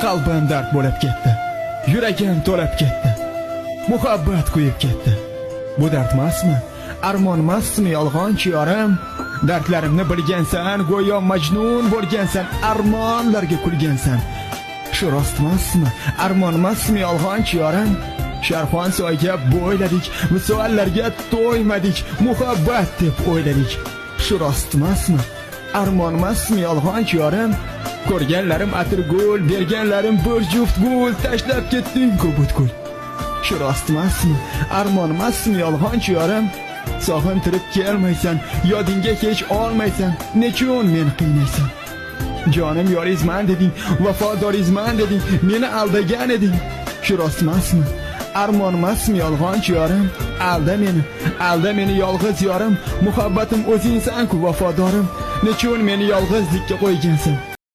qalbim dard bo'lib ketdi, yuragim to'lib ketdi, muhabbat kuyib ketdi. Bu dardmasmi, armonmasmi yolg'onchi yorim? Dardlarimni bilgansan, go'yo majnun bo'lgansan, armonlarga kulgansan. Shu rostmasmi, armonmasmi yolg'onchi yorim? Sharxon soyga bo'yladik, visollarga to'ymadik, muhabbat deb o'yladik. Shu rostmasmi, armonmasmi yolg'onchi yorim? Ko'rganlarim atirgul, berganlarim bir juft gul, tashlab ketding-ku butkul. Shu rostmasmi, armonmasmi yolg'onchi yorim? Sog'intirib kelmaysan, yodingga hech olmaysan, nechun meni qiynaysan? Jonim yorizman deding, vafodorizman deding, meni aldagan eding. Shu rostmasmi, armonmasmi yolg'onchi yorim? Alda meni yolg'iz yorim, muhabbatim o'zingsan-ku vafodorim. Nechun meni yolg'izlikka qo'ygansan?